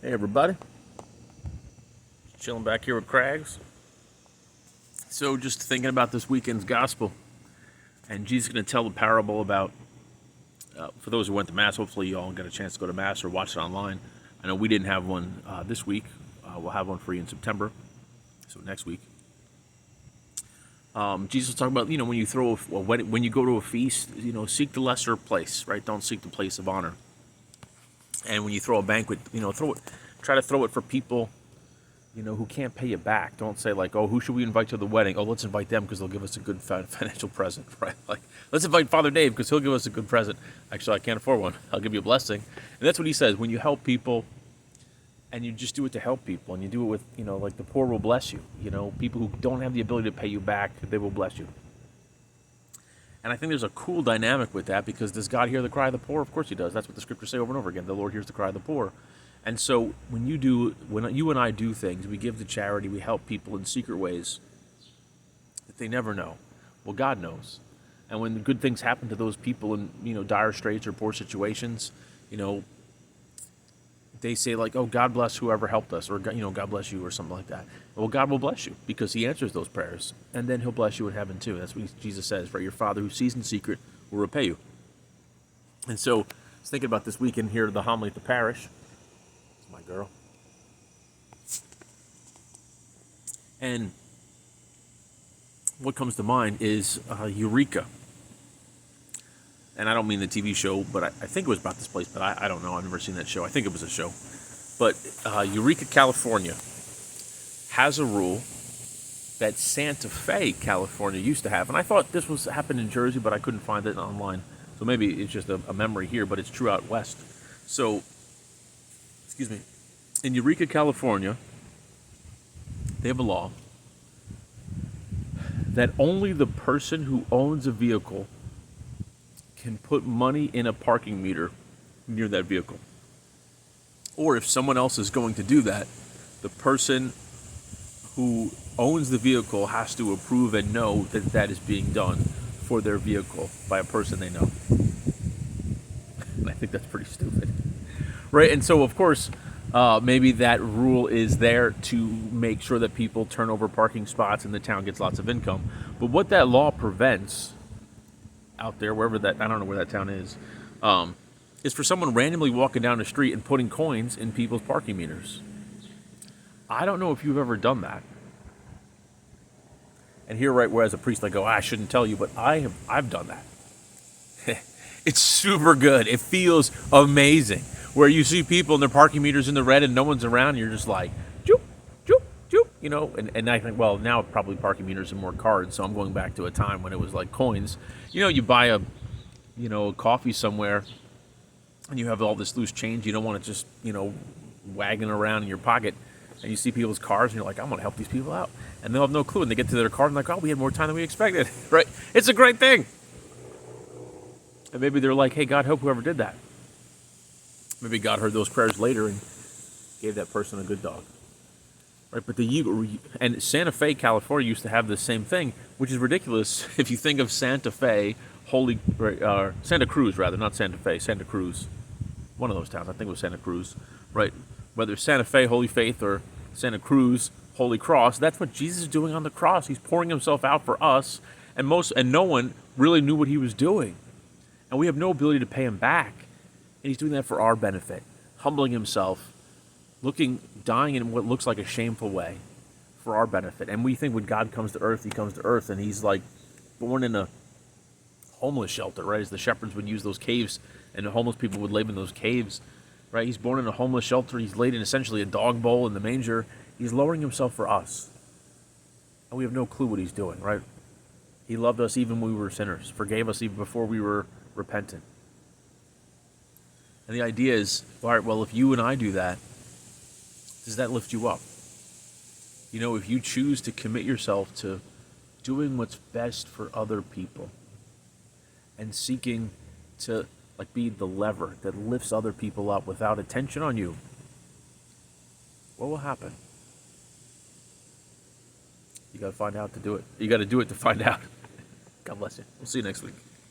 Hey everybody, chilling back here with Craigs. So just thinking about this weekend's gospel, and Jesus is going to tell the parable about, for those who went to Mass, hopefully you all got a chance to go to Mass or watch it online. I know we didn't have one this week. We'll have one for you in September, so next week. Jesus was talking about, when you throw when you go to a feast, seek the lesser place, right? Don't seek the place of honor. And when you throw a banquet, try to throw it for people, who can't pay you back. Don't say like, oh, who should we invite to the wedding? Oh, let's invite them because they'll give us a good financial present, right? Like, let's invite Father Dave because he'll give us a good present. Actually, I can't afford one. I'll give you a blessing. And that's what he says. When you help people, and you just do it to help people, and you do it with, like the poor will bless you. People who don't have the ability to pay you back, they will bless you. And I think there's a cool dynamic with that, because does God hear the cry of the poor? Of course he does. That's what the scriptures say over and over again. The Lord hears the cry of the poor. And so when you and I do things, we give to charity, we help people in secret ways that they never know. Well, God knows. And when good things happen to those people in, dire straits or poor situations, they say like, oh, God bless whoever helped us, or, God bless you, or something like that. Well, God will bless you because he answers those prayers, and then he'll bless you in heaven too. That's what Jesus says, right? Your Father who sees in secret will repay you. And so I was thinking about this weekend here, the homily at the parish. It's my girl. And what comes to mind is Eureka. And I don't mean the TV show, but I think it was about this place, but I don't know. I've never seen that show. I think it was a show. But Eureka, California has a rule that Santa Fe, California used to have. And I thought this happened in Jersey, but I couldn't find it online. So maybe it's just a memory here, but it's true out west. So, in Eureka, California, they have a law that only the person who owns a vehicle can put money in a parking meter near that vehicle. Or if someone else is going to do that, the person who owns the vehicle has to approve and know that that is being done for their vehicle by a person they know. And I think that's pretty stupid, right? And so, of course, maybe that rule is there to make sure that people turn over parking spots and the town gets lots of income. But what that law prevents out there, wherever that, I don't know where that town is for someone randomly walking down the street and putting coins in people's parking meters. I don't know if you've ever done that. And here, right where as a priest I go, I shouldn't tell you, but I've done that. It's super good. It feels amazing. Where you see people and their parking meters in the red and no one's around, and you're just like, joop, joop, joop, and I think, well, now probably parking meters are more cards, so I'm going back to a time when it was like coins. You buy a coffee somewhere, and you have all this loose change. You don't want it just, wagging around in your pocket, and you see people's cars, and you're like, I'm going to help these people out. And they'll have no clue, and they get to their car, and like, oh, we had more time than we expected, right? It's a great thing. And maybe they're like, hey, God help whoever did that. Maybe God heard those prayers later and gave that person a good dog. Right? But and Santa Fe, California used to have the same thing, which is ridiculous if you think of Santa Fe, Santa Cruz rather, not Santa Fe, Santa Cruz. One of those towns, I think it was Santa Cruz, right? Whether Santa Fe, Holy Faith, or Santa Cruz, Holy Cross, that's what Jesus is doing on the cross. He's pouring himself out for us, and no one really knew what he was doing. And we have no ability to pay him back. And he's doing that for our benefit, humbling himself, dying in what looks like a shameful way for our benefit. And we think when God comes to earth, he comes to earth, and he's like born in a homeless shelter, right? As the shepherds would use those caves, and the homeless people would live in those caves, right? He's born in a homeless shelter. He's laid in essentially a dog bowl in the manger. He's lowering himself for us. And we have no clue what he's doing, right? He loved us even when we were sinners, forgave us even before we were repentant. And the idea is, all right, well, if you and I do that, does that lift you up? If you choose to commit yourself to doing what's best for other people and seeking to be the lever that lifts other people up without attention on you, what will happen? You got to find out to do it. You got to do it to find out. God bless you. We'll see you next week.